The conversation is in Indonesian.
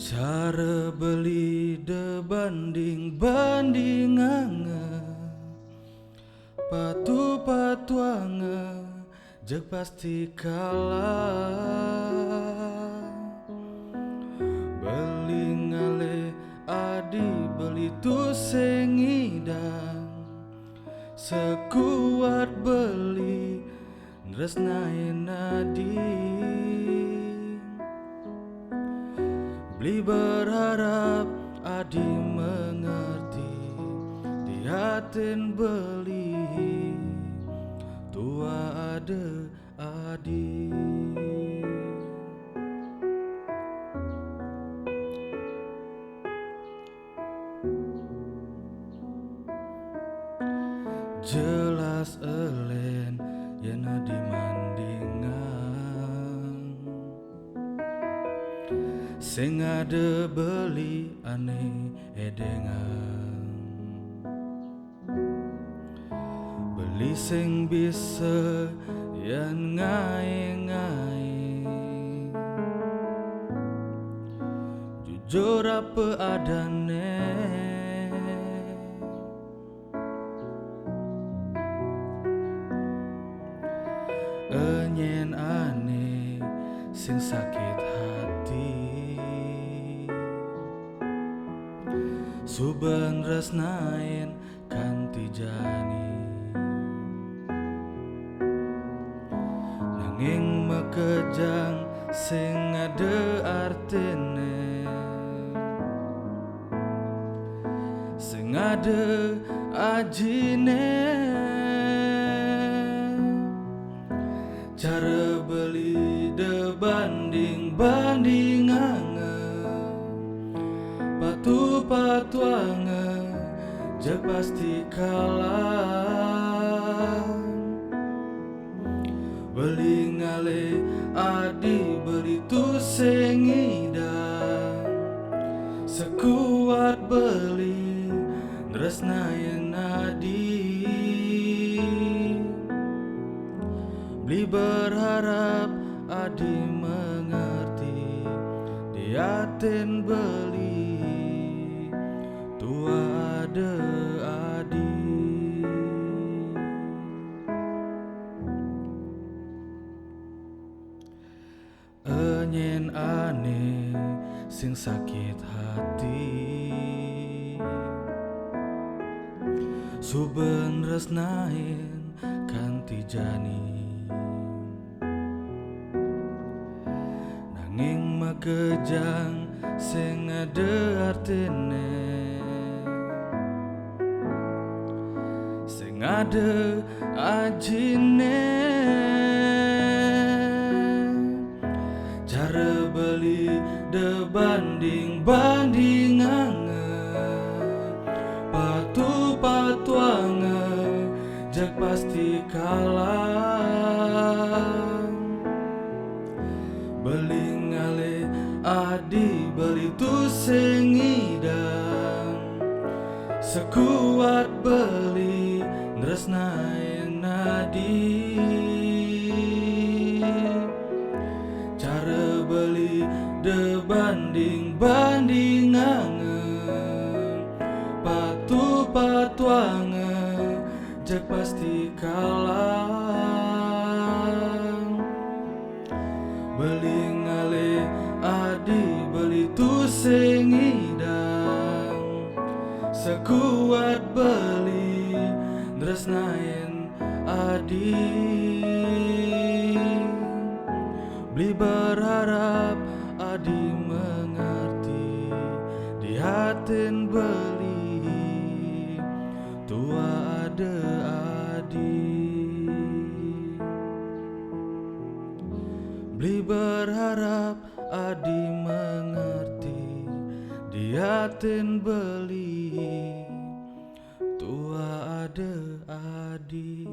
Cara beli debanding-bandingan patu-patuangan jek pasti kalah. Beli ngale adi beli tu sengidang sekuat beli tresnain adi. Beli berharap adi mengerti diatin beli tua ada adi. Jelas elen yana dimandingan sing ada beli aneh edengan. Beli sing bisa yang ngai-ngai jujur apa adane. Enyen aneh sing sakit hati suben resnain kanti jani nanging mekejang sing ada artine sing ada ajine. Cara beli debanding-bandingan patu-patuangan jek pasti kalah. Beli ngale adi beli tu sengidang sekuat beli tresnain adi. Beli berharap adi mengerti diatin beli tua ada adi. Enyen aneh sing sakit hati suben resnain kanti jani nanging makejang sing ada artine sing ada ajine. Cara beli debanding-bandingan patu-patuangan jek pasti kalah. Beli ngale adi beli tu sengidang sekuat beli tresnain adi. Cara beli debanding-bandingan patu-patuangan jek pasti kalah. Beli ngale adi beli tu sengidang sekuat beli tresnain adi. Beli berharap adi mengerti diatin beli tua ada adi. Beli berharap adi mengerti diatin beli tua ada adi.